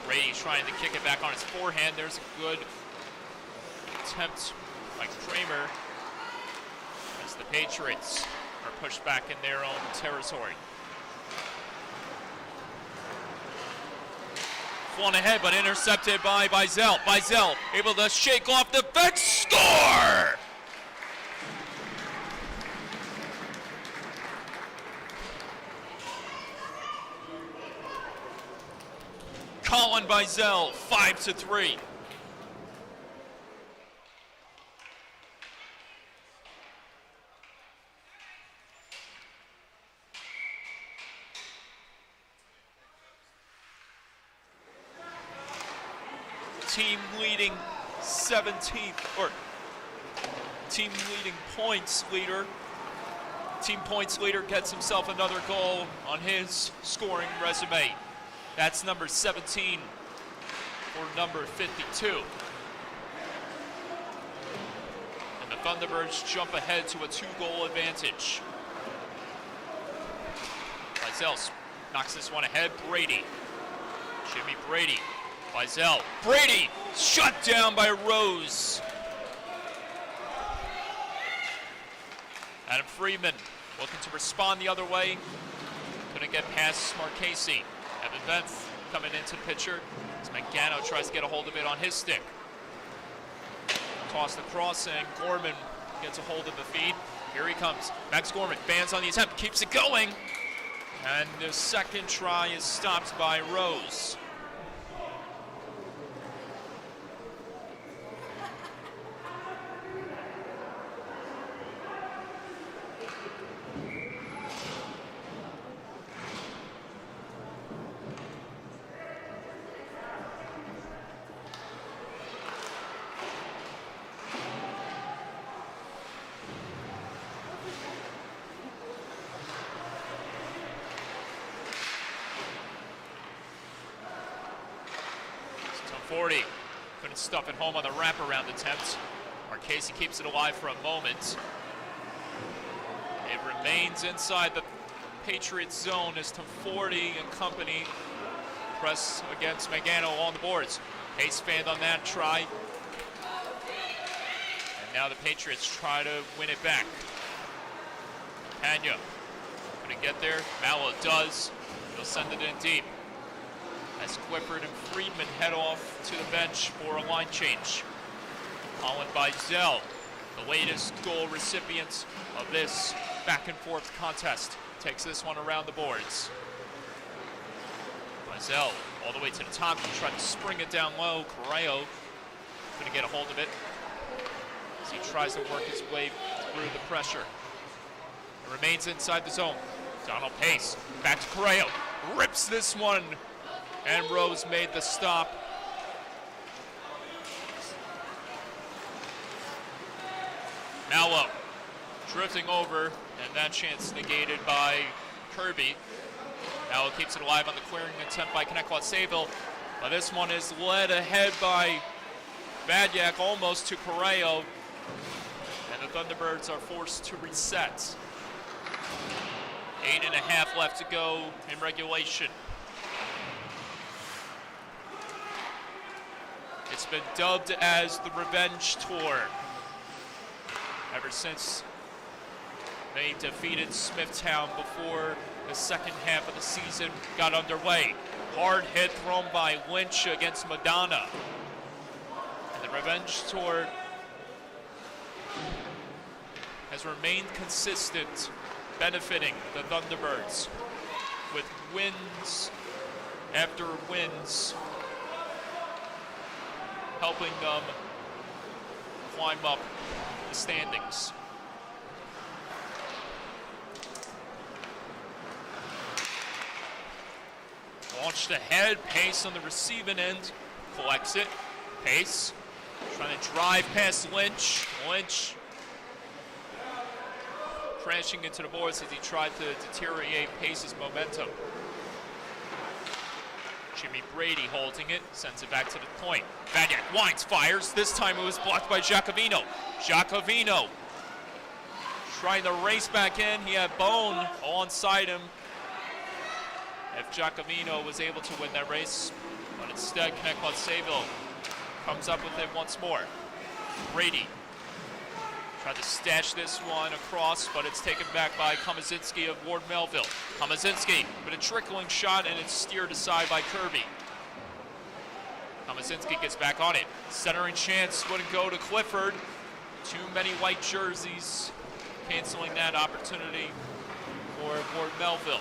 Brady trying to kick it back on his forehand. There's a good attempt by Kramer as the Patriots are pushed back in their own territory. Flown ahead, but intercepted by Bizel. Bizel able to shake off the fence. Score! Colin Bizel, 5-3. Team leading 17th, or team leading points leader. Team points leader gets himself another goal on his scoring resume. That's number 17 for number 52. And the Thunderbirds jump ahead to a 2-goal advantage. Bizel knocks this one ahead. Brady. Jimmy Brady. Bizel. Brady shut down by Rose. Adam Freeman looking to respond the other way. Couldn't get past Marchese. Evan Benth coming into the pitcher as Mangano tries to get a hold of it on his stick. Tossed across and Gorman gets a hold of the feed. Here he comes. Max Gorman bans on the attempt, keeps it going. And the second try is stopped by Rose. Couldn't stuff it home on the wraparound attempt. Marchese keeps it alive for a moment. It remains inside the Patriots zone as Tom40 and company press against Mangano on the boards. Pace fanned on that try. And now the Patriots try to win it back. Pena couldn't get there. Mallow does. He'll send it in deep. As Clifford and Friedman head off to the bench for a line change. Colin Bizel, the latest goal recipient of this back and forth contest, takes this one around the boards. Bizel all the way to the top. He tried to spring it down low. Correo couldn't get a hold of it as he tries to work his way through the pressure. It remains inside the zone. Donald Pace back to Correo. Rips this one. And Rose made the stop. Mallow drifting over, and that chance negated by Kirby. Mallow keeps it alive on the clearing attempt by Connetquot Sayville. But this one is led ahead by Badyak almost to Correo. And the Thunderbirds are forced to reset. 8.5 left to go in regulation. It's been dubbed as the Revenge Tour. ever since they defeated Smithtown before the second half of the season got underway. Hard hit thrown by Lynch against Madonna. And the revenge tour has remained consistent, benefiting the Thunderbirds with wins after wins, helping them climb up the standings. Launched ahead, Pace on the receiving end, collects it. Pace trying to drive past Lynch. Lynch crashing into the boards as he tried to deteriorate Pace's momentum. Jimmy Brady holding it, sends it back to the point. Vaniak winds, fires. This time it was blocked by Giacovino. Giacovino trying to race back in. He had Bone alongside him. If Giacovino was able to win that race, but instead Connetquot Sayville comes up with it once more. Brady tried to stash this one across, but it's taken back by Komazinski of Ward Melville. Komazinski with a trickling shot, and it's steered aside by Kirby. Komazinski gets back on it. Centering chance wouldn't go to Clifford. Too many white jerseys, canceling that opportunity for Ward Melville.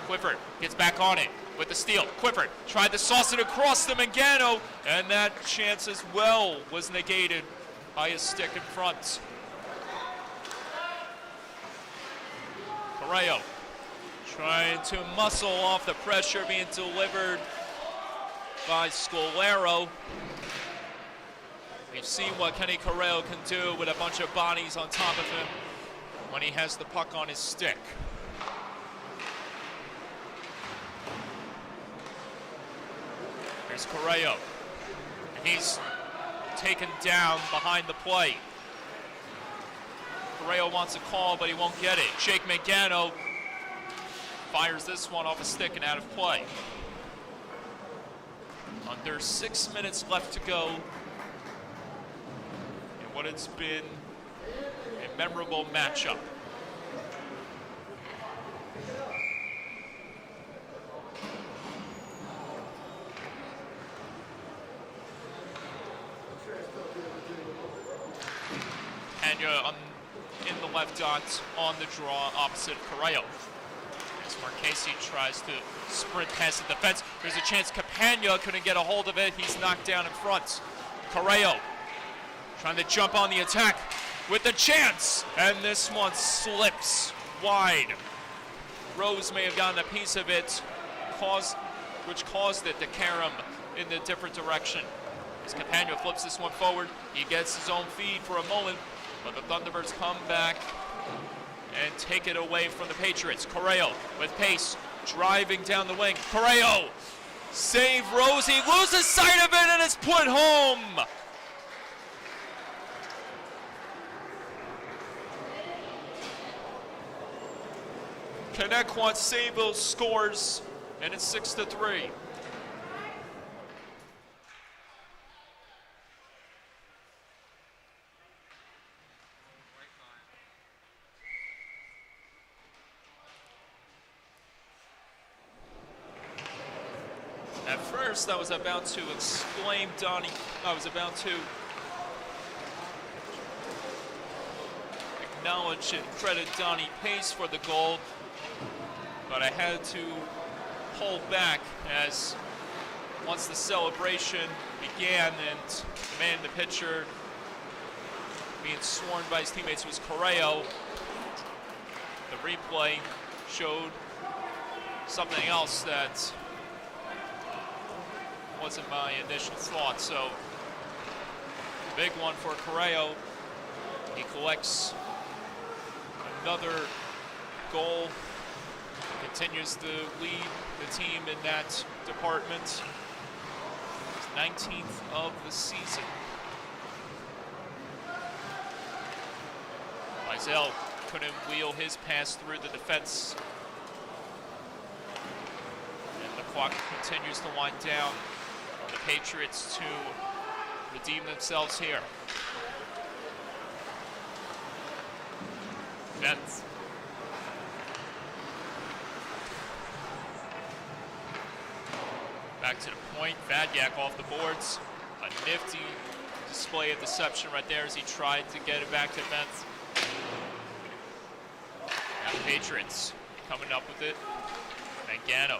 Clifford gets back on it with the steal. Clifford tried to sauce it across to Mangano, and that chance as well was negated by a stick in front. Correo trying to muscle off the pressure being delivered by Scolaro. We've seen what Kenny Correo can do with a bunch of bodies on top of him when he has the puck on his stick. Here's Correo, and he's taken down behind the play. Correo wants a call, but he won't get it. Jake Mangano fires this one off a stick and out of play. Under 6 minutes left to go in what has been a memorable matchup. In the left dot on the draw opposite Correo. As Marchese tries to sprint past the defense, there's a chance Campagna couldn't get a hold of it. He's knocked down in front. Correo trying to jump on the attack with the chance, and this one slips wide. Rose may have gotten a piece of it, which caused it to carry him in the different direction. As Campagna flips this one forward, he gets his own feed for a moment, but the Thunderbirds come back and take it away from the Patriots. Correo with pace, driving down the wing. Correo, save Rose, he loses sight of it, and it's put home. Connetquot Sayville scores, and it's 6-3. At first, I was about to exclaim Donnie. I was about to acknowledge and credit Donnie Pace for the goal, but I had to pull back as once the celebration began and the man in the picture being sworn by his teammates was Correo, the replay showed something else that wasn't my initial thought. So big one for Correo. He collects another goal, continues to lead the team in that department. His 19th of the season. Mizell couldn't wheel his pass through the defense. And the clock continues to wind down. The Patriots to redeem themselves here. Vents. Back to the point. Vadyak off the boards. A nifty display of deception right there as he tried to get it back to Vents. Now the Patriots coming up with it. Mangano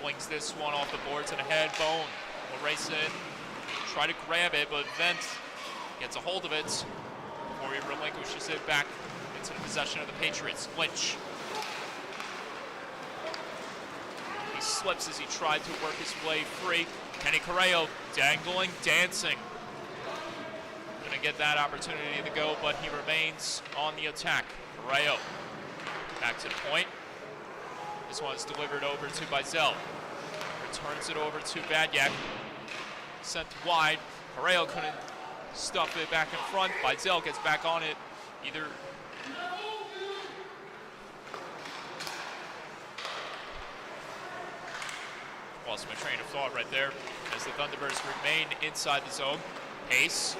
flings this one off the boards and ahead. Bone will race in, try to grab it, but Vents gets a hold of it before he relinquishes it back into the possession of the Patriots. Lynch. He slips as he tried to work his way free. Kenny Correo dangling, dancing. Gonna get that opportunity to go, but he remains on the attack. Correo back to the point. This one's delivered over to Bizel. Returns it over to Vadyak. Sent wide. Correo couldn't stuff it back in front. Bizel gets back on it. Either lost my train of thought right there as the Thunderbirds remain inside the zone. Pace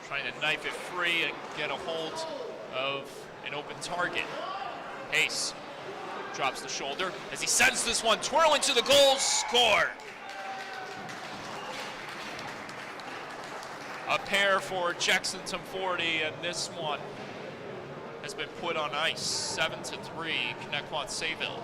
trying to knife it free and get a hold of an open target. Pace drops the shoulder as he sends this one twirling to the goal. Score! A pair for Jackson Tomforty, and this one has been put on ice. 7-3, Connetquot Sayville.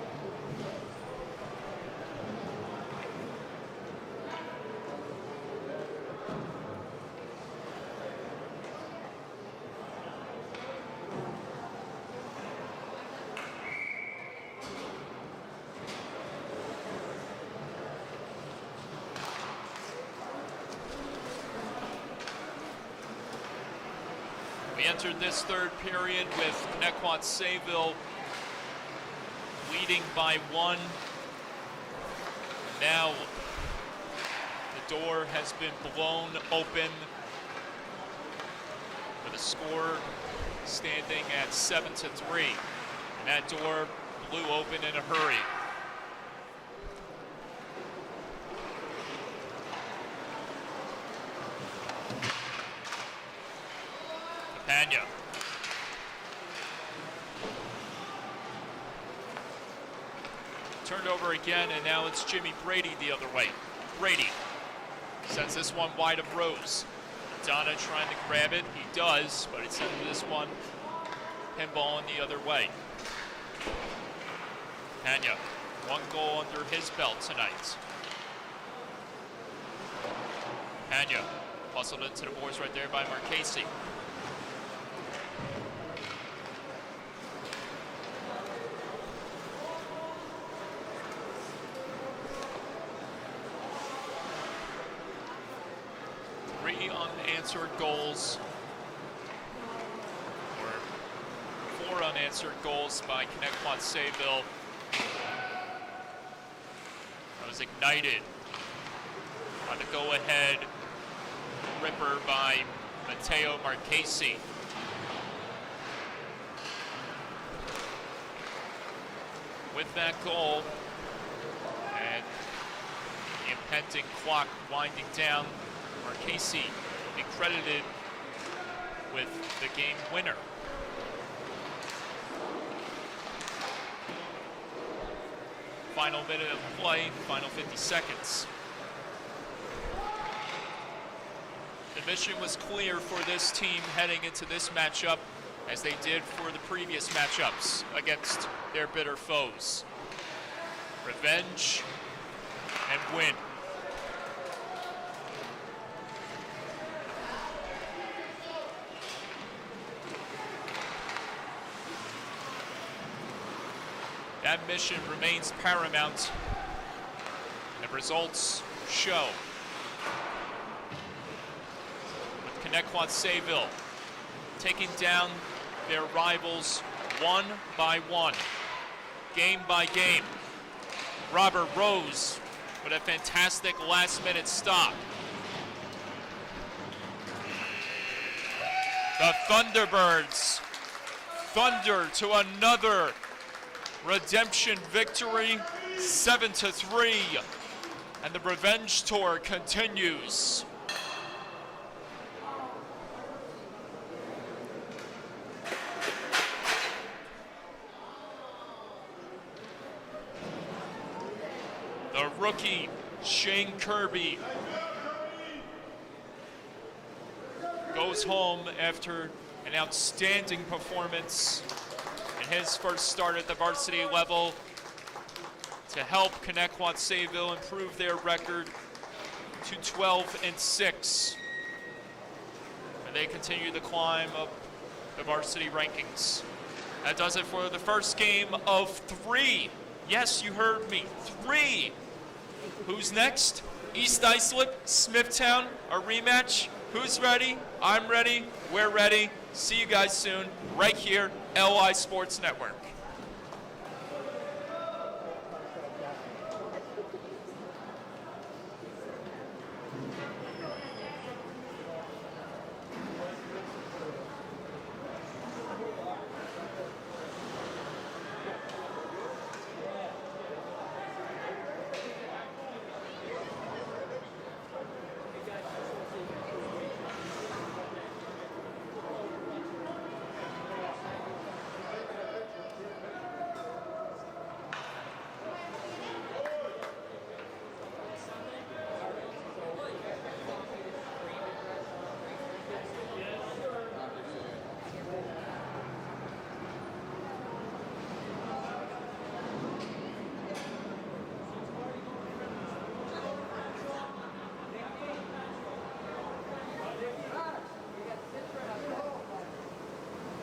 We entered this third period with Connetquot Sayville leading by 1. Now the door has been blown open with a score standing at 7-3. And that door blew open in a hurry. Pena. Turned over again, and now it's Jimmy Brady the other way. Brady sends this one wide of Rose. Donna trying to grab it. He does, but it's sending this one pinballing the other way. Pena, 1 goal under his belt tonight. Pena hustled into the boards right there by Marchese. Unanswered goals, or 4 unanswered goals by Connetquot Sayville. That was ignited on the go-ahead ripper by Matteo Marchese. With that goal and the impending clock winding down, Marchese be credited with the game winner. Final minute of play, final 50 seconds. The mission was clear for this team heading into this matchup, as they did for the previous matchups against their bitter foes. Revenge and win. That mission remains paramount, and results show. With Connetquot Sayville taking down their rivals 1 by 1, game by game. Robert Rose with a fantastic last-minute stop. The Thunderbirds thunder to another redemption victory, 7-3, and the revenge tour continues. The rookie, Shane Kirby, goes home after an outstanding performance in his first start at the varsity level to help Connetquot Sayville improve their record to 12-6. And they continue the climb up the varsity rankings. That does it for the first game of 3. Yes, you heard me, 3. Who's next? East Islip, Smithtown, a rematch. Who's ready? I'm ready. We're ready. See you guys soon, right here, LI Sports Network.